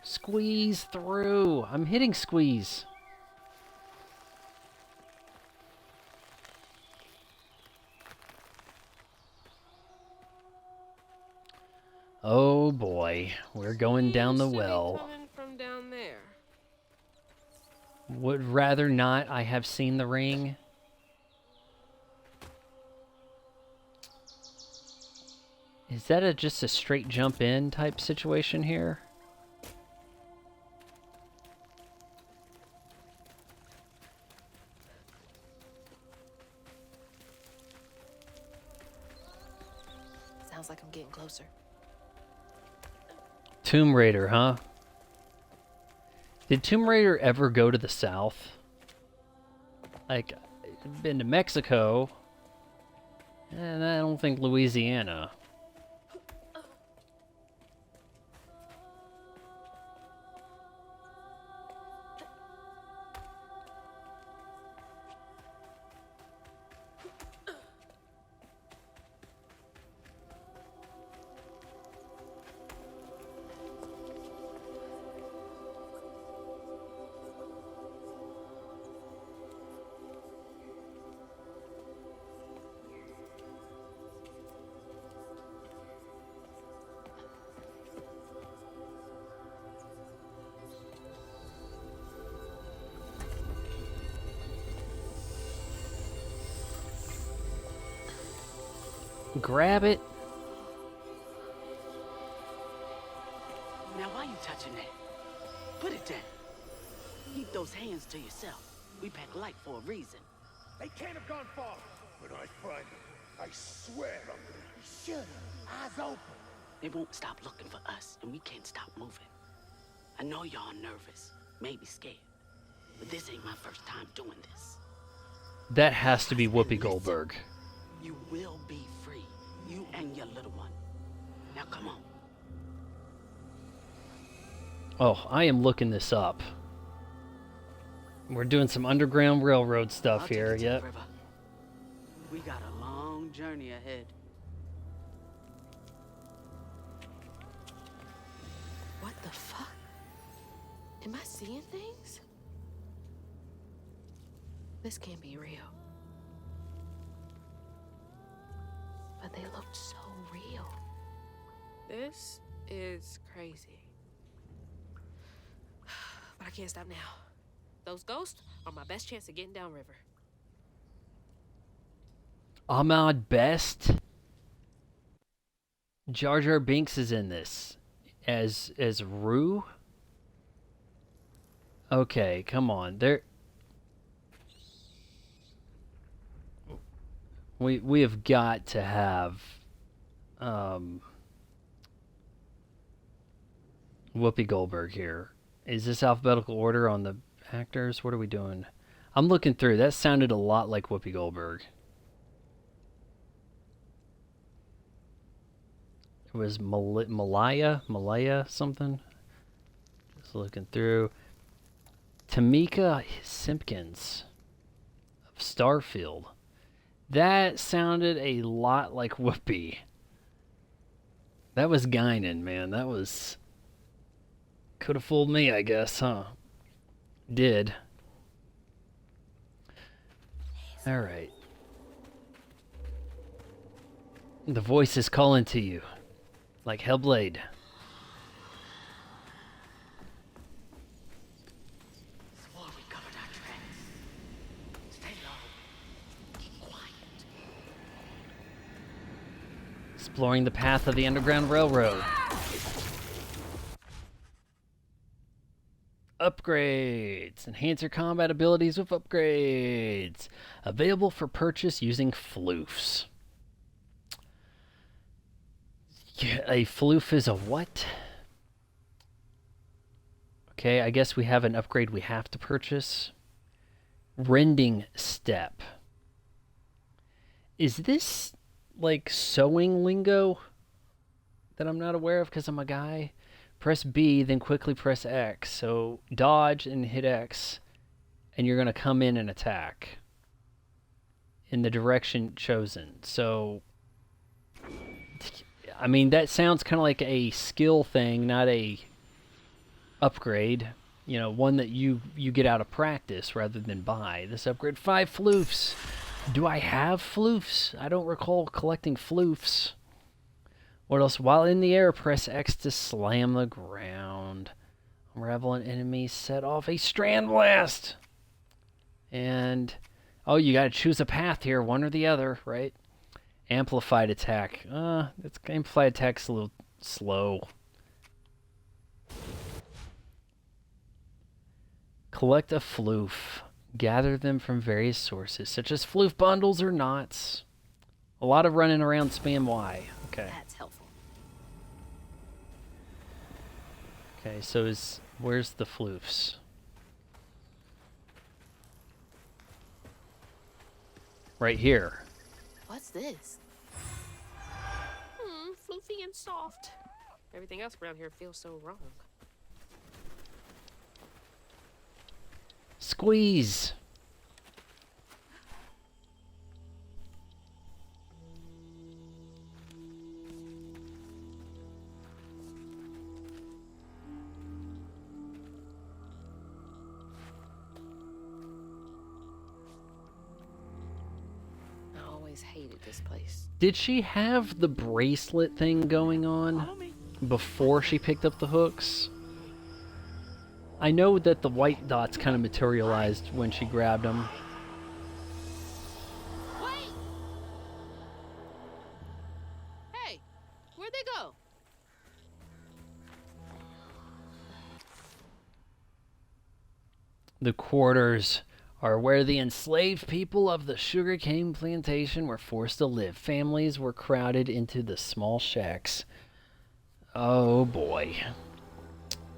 Squeeze through. I'm hitting squeeze. Oh boy, we're going down the Seems to be well. coming from down there. Would rather not. I have seen the ring. Is that just a straight jump in type situation here? sounds like I'm getting closer. Tomb Raider, huh? Did Tomb Raider ever go to the south? Like, been to Mexico, and I don't think Louisiana. Grab it. Now why you touching that? Put it down. Keep those hands to yourself. We pack light for a reason. They can't have gone far. When I find them, I swear I'm gonna shoot them. Eyes open. They won't stop looking for us, and we can't stop moving. I know y'all nervous, maybe scared, but this ain't my first time doing this. That has to be Whoopi Goldberg. You will be free, you and your little one. Now come on. Oh, I am looking this up. We're doing some Underground Railroad stuff I'll take here, you to the yep. river. We got a long journey ahead. What the fuck? Am I seeing things? This can't be real. But they looked so real. This is crazy. But I can't stop now. Those ghosts are my best chance of getting downriver. Ahmad Best. Jar Jar Binks is in this as Rue. Okay, come on. We have got to have Whoopi Goldberg here. Is this alphabetical order on the actors? What are we doing? I'm looking through. That sounded a lot like Whoopi Goldberg. It was Malaya something. Just looking through. Tamika Simpkins of Starfield. That sounded a lot like Whoopi. That was Guinan, man. That was... Could have fooled me, I guess, huh? Did. Alright. The voice is calling to you. Like Hellblade. Swore we covered our tracks. Stay low. Keep quiet. Exploring the path of the Underground Railroad. Upgrades. Enhance your combat abilities with upgrades. Available for purchase using floofs. Yeah, a floof is a what? Okay, I guess we have an upgrade we have to purchase. Rending step. Is this like sewing lingo that I'm not aware of because I'm a guy? Press B, then quickly press X. So dodge and hit X, and you're going to come in and attack in the direction chosen. So, I mean, that sounds kind of like a skill thing, not a upgrade. You know, one that you get out of practice rather than buy. This upgrade, 5 floofs. Do I have floofs? I don't recall collecting floofs. What else? While in the air, press X to slam the ground. Unravel an enemy, set off a strand blast. And, oh, you got to choose a path here, one or the other, right? Amplified attack. Amplified attack's a little slow. Collect a floof. Gather them from various sources, such as floof bundles or knots. A lot of running around spam Y. Okay. That's helpful. Okay, so where's the floofs? Right here. What's this? Floofy and soft. Everything else around here feels so wrong. Squeeze. I always hated this place. Did she have the bracelet thing going on before she picked up the hooks? I know that the white dots kind of materialized when she grabbed them. Wait! Hey, where'd they go? The quarters are where the enslaved people of the sugarcane plantation were forced to live. Families were crowded into the small shacks. Oh boy.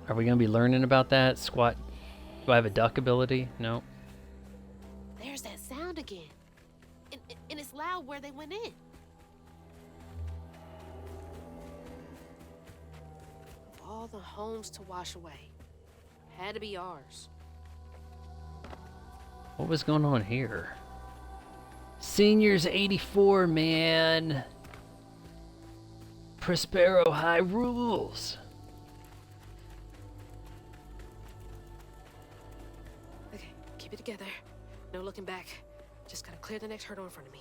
Are we going to be learning about that? Squat. Do I have a duck ability? No. There's that sound again. And it's loud where they went in. Of all the homes to wash away, had to be ours. What was going on here? Seniors 84, man. Prospero High rules. Okay, keep it together. No looking back. Just gotta clear the next hurdle in front of me.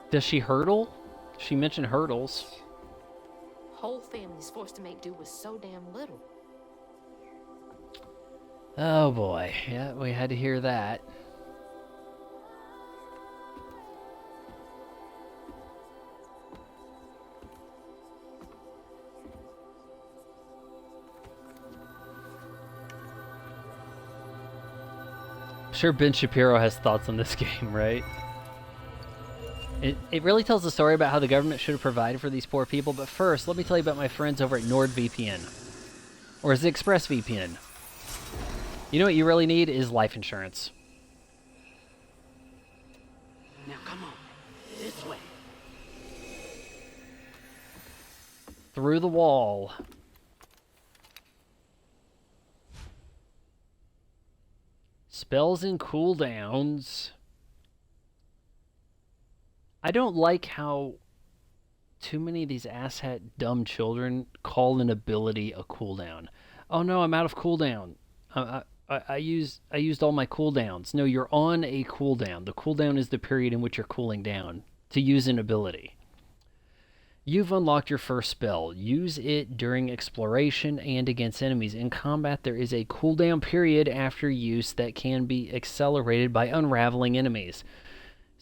Does she hurdle? She mentioned hurdles. Whole family's forced to make do with so damn little. Oh boy. Yeah, we had to hear that. I'm sure Ben Shapiro has thoughts on this game, right? It really tells a story about how the government should have provided for these poor people, but first, let me tell you about my friends over at NordVPN. Or is it ExpressVPN? You know what you really need is life insurance. Now come on, this way. Through the wall. Spells and cooldowns. I don't like how too many of these asshat dumb children call an ability a cooldown. Oh no, I'm out of cooldown. I used all my cooldowns. No, you're on a cooldown. The cooldown is the period in which you're cooling down to use an ability. You've unlocked your first spell. Use it during exploration and against enemies. In combat, there is a cooldown period after use that can be accelerated by unraveling enemies.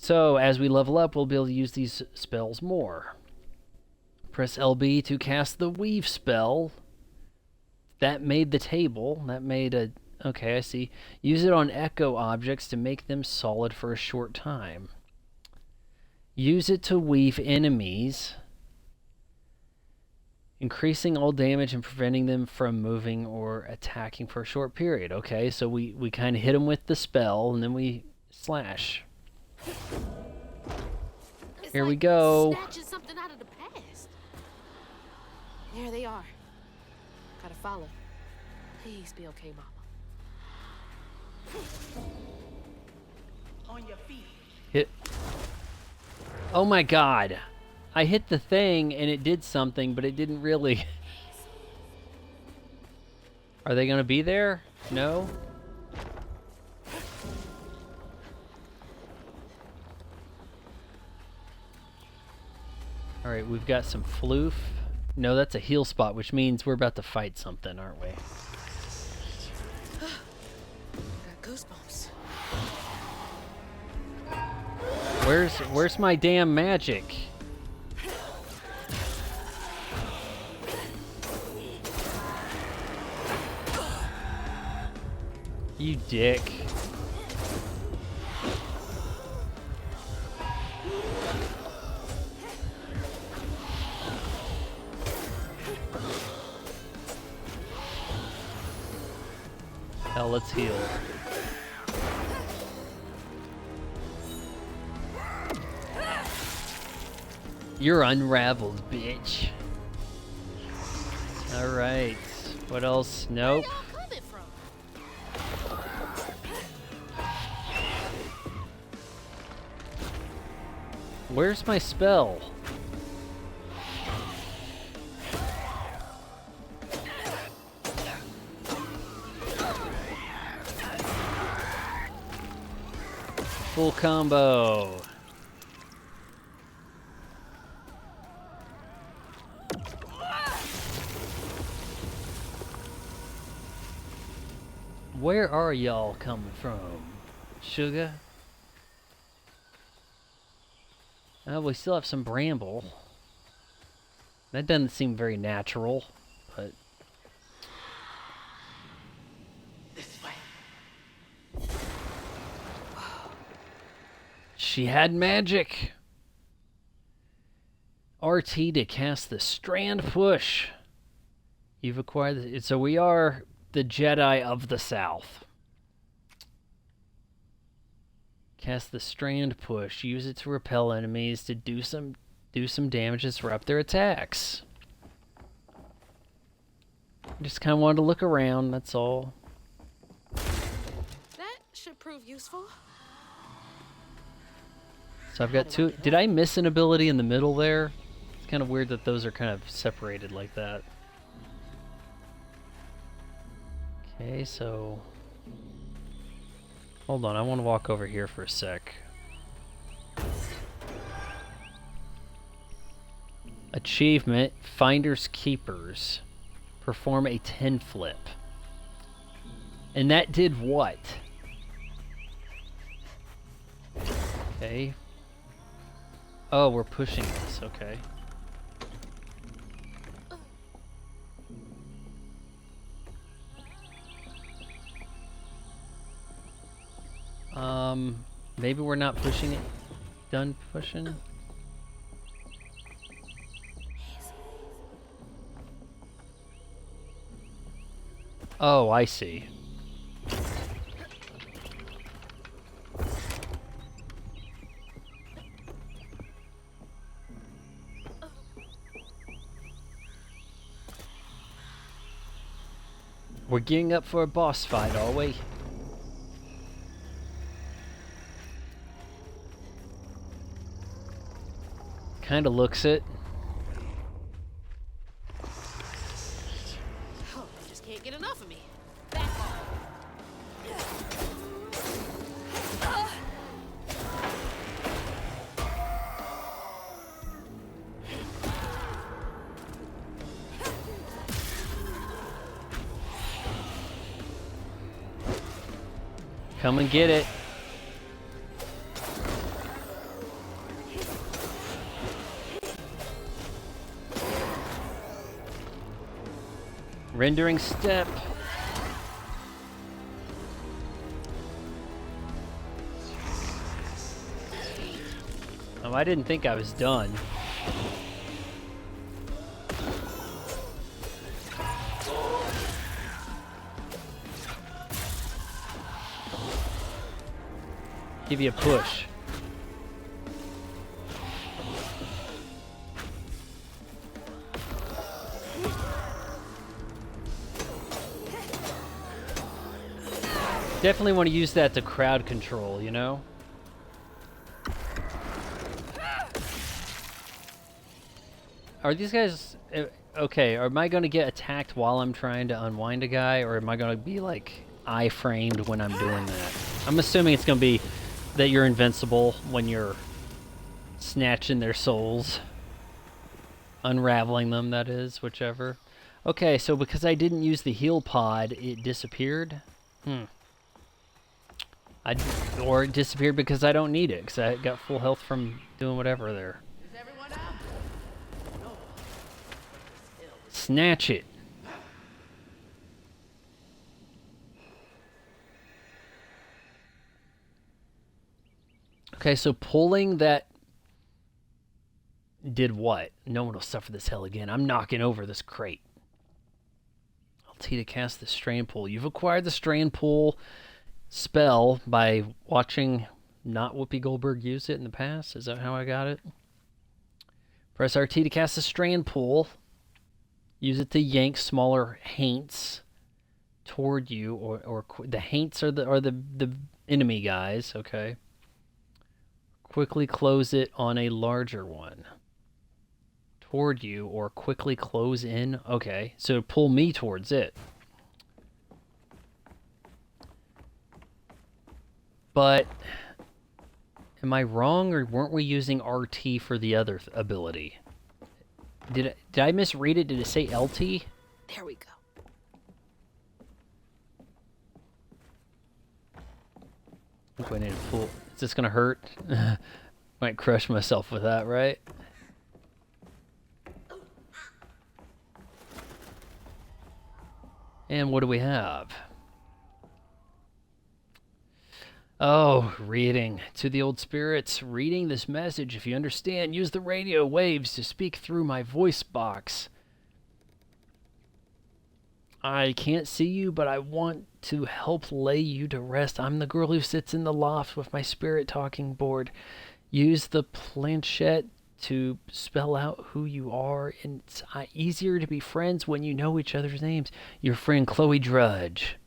So, as we level up, we'll be able to use these spells more. Press LB to cast the Weave spell. That made the table. That made a... Okay, I see. Use it on echo objects to make them solid for a short time. Use it to weave enemies, increasing all damage and preventing them from moving or attacking for a short period. Okay, so we kind of hit them with the spell, and then we slash. It's Here like we go. Snatching something out of the past. There they are. Gotta follow. Please be okay, Mama. On your feet. Hit. Oh my god. I hit the thing and it did something, but it didn't really. Are they gonna be there? No? Alright, we've got some floof. No, that's a heal spot, which means we're about to fight something, aren't we? Got goosebumps. Where's my damn magic? You dick. let's heal. You're unraveled, bitch. Alright. What else? Nope. Where y'all coming from? Where's my spell? Full combo. Where are y'all coming from? Sugar? We still have some bramble. That doesn't seem very natural, but... This way. She had magic! RT to cast the Strand Push. You've acquired it. So we are the Jedi of the South. Cast the Strand Push. Use it to repel enemies to do some damage and disrupt their attacks. Just kind of wanted to look around, that's all. That should prove useful. So I've got two. Did I miss an ability in the middle there? It's kind of weird that those are kind of separated like that. Okay, so... Hold on, I want to walk over here for a sec. Achievement, Finders Keepers. Perform a 10 flip. And that did what? Okay. Oh, we're pushing this, okay. Maybe we're not pushing it. Done pushing? Oh, I see. We're gearing up for a boss fight, are we? Kinda looks it. Oh, they just can't get enough of me. Back off. Come and get it. Rendering step. Oh, I didn't think I was done. Give you a push. Definitely want to use that to crowd control, you know? Are these guys... okay, am I going to get attacked while I'm trying to unwind a guy, or am I going to be, like, eye-framed when I'm doing that? I'm assuming it's going to be that you're invincible when you're snatching their souls. Unraveling them, that is, whichever. Okay, so because I didn't use the heal pod, it disappeared? Or it disappeared because I don't need it, because I got full health from doing whatever there. Is everyone out? No. Snatch it. Okay, so pulling that did what? No one will suffer this hell again. I'm knocking over this crate. LT to cast the Strain Pool. You've acquired the Strain Pool spell by watching not Whoopi Goldberg use it in the past. Is that how I got it? Press RT to cast the Strain Pool. Use it to yank smaller haints toward you, or the haints are the enemy guys. Okay. Quickly close it on a larger one toward you, or quickly close in. Okay, so pull me towards it. But am I wrong, or weren't we using RT for the other ability? Did I misread it? Did it say LT? There we go. I need to pull. Is this gonna hurt? Might crush myself with that, right? And what do we have? Oh, reading. To the old spirits, reading this message. If you understand, use the radio waves to speak through my voice box. I can't see you, but I want to help lay you to rest. I'm the girl who sits in the loft with my spirit talking board. Use the planchette to spell out who you are, and it's easier to be friends when you know each other's names. Your friend Chloe Drudge.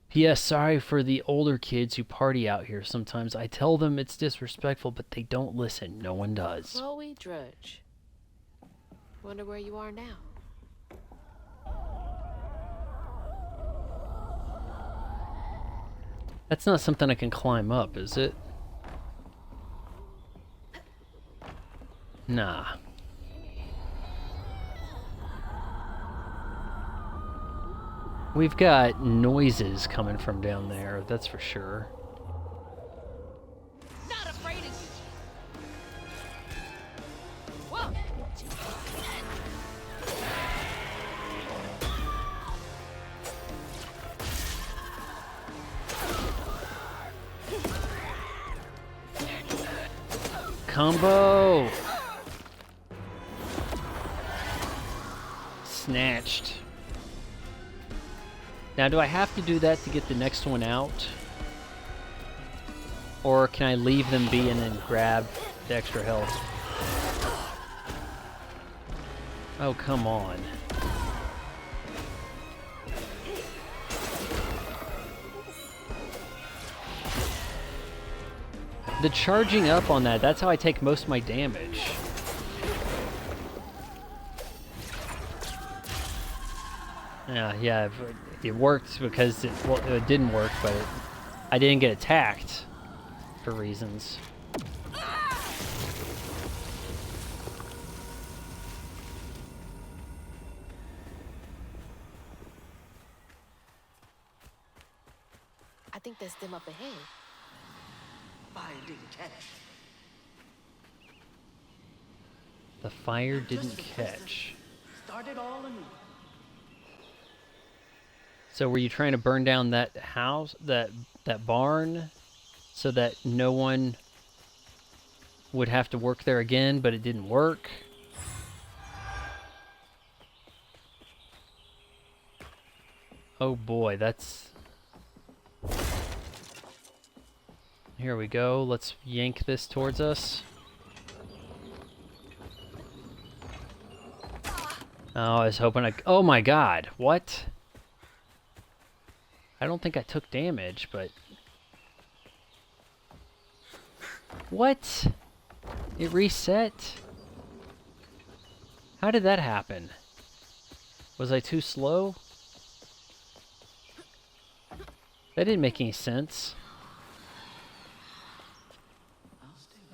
P.S. Sorry for the older kids who party out here sometimes. I tell them it's disrespectful, but they don't listen. No one does. Chloe Drudge. Wonder where you are now. That's not something I can climb up, is it? Nah. We've got noises coming from down there, that's for sure. Not afraid of you. Whoa. Combo! Snatched. Now, do I have to do that to get the next one out? Or can I leave them be and then grab the extra health? Oh, come on. The charging up on that's how I take most of my damage. Yeah, it worked because it didn't work, but I didn't get attacked for reasons. I think that's them up ahead. Fire didn't catch. The fire didn't catch. Started all anew. So were you trying to burn down that house, that barn, so that no one would have to work there again, but it didn't work? Oh boy, that's... Here we go. Let's yank this towards us. Oh, I was hoping oh my god, what? I don't think I took damage, but... What? It reset? How did that happen? Was I too slow? That didn't make any sense.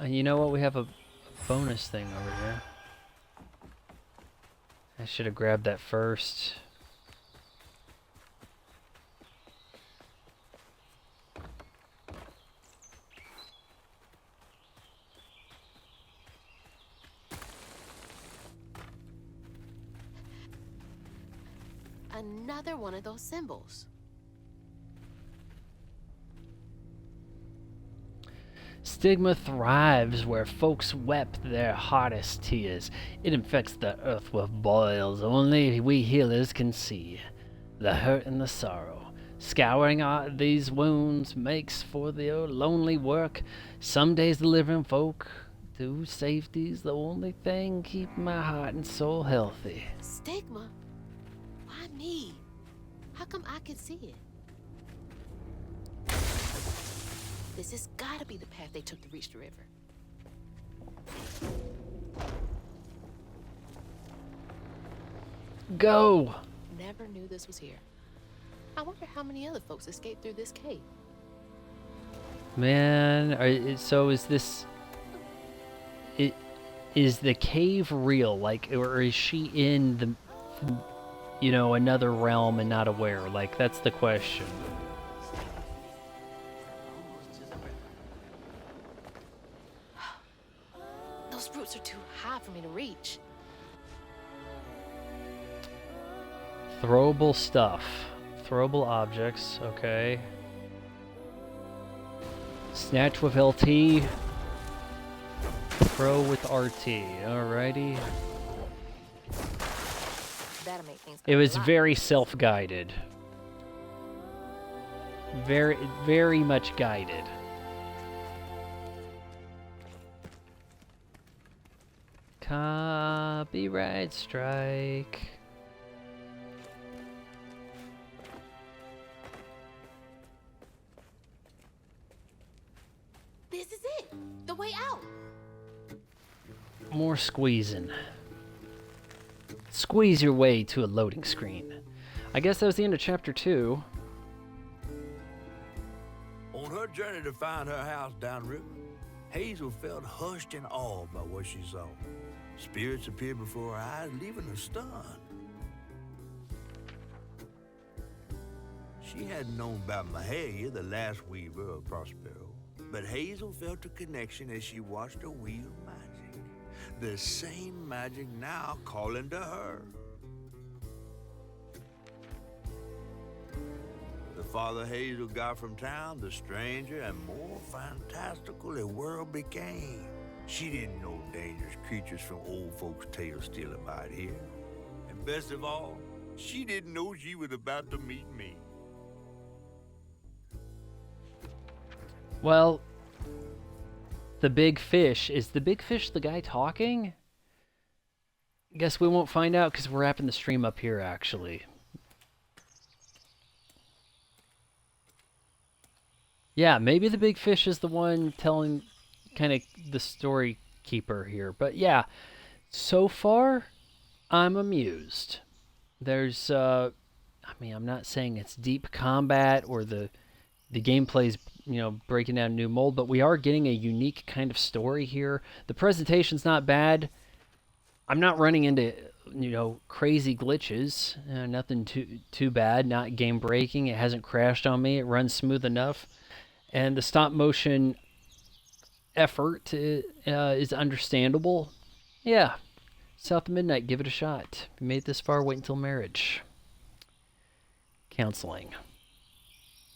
You know what? We have a bonus thing over here. I should have grabbed that first. Another one of those symbols. Stigma thrives where folks wept their hardest tears. It infects the earth with boils only we healers can see. the hurt and the sorrow. Scouring out these wounds makes for the lonely work. Some days delivering folk to safety's the only thing keep my heart and soul healthy. Stigma? Why me? How come I can see it? This has gotta be the path they took to reach the river. Go! Never knew this was here. I wonder how many other folks escaped through this cave. Man, so is this... Is the cave real? Like, or is she in the... You know, another realm and not aware? Like, that's the question. Those roots are too high for me to reach. Throwable stuff. Throwable objects, okay. Snatch with LT. Throw with RT, alrighty. That'll make things It go was a lot. very self-guided. Very much guided. Copyright strike. This is it! The way out! More squeezing. Squeeze your way to a loading screen. I guess that was the end of chapter 2. On her journey to find her house downriver, Hazel felt hushed and awed by what she saw. Spirits appeared before her eyes, leaving her stunned. She hadn't known about Mahalia, the last weaver of Prospero, but Hazel felt a connection as she watched her wield magic. The same magic now calling to her. The farther Hazel got from town, the stranger and more fantastical the world became. She didn't know dangerous creatures from old folks' tales still abide here. And best of all, she didn't know she was about to meet me. Well, the big fish. Is the big fish the guy talking? Guess we won't find out because we're wrapping the stream up here, actually. Yeah, maybe the big fish is the one telling kind of the story keeper here. But yeah, so far, I'm amused. There's, I mean, I'm not saying it's deep combat or the gameplay's, you know, breaking down a new mold, but we are getting a unique kind of story here. The presentation's not bad. I'm not running into, you know, crazy glitches. Nothing too bad. Not game breaking. It hasn't crashed on me. It runs smooth enough. And the stop motion effort is understandable. Yeah. South of Midnight, give it a shot. If you made it this far, wait until marriage. Counseling.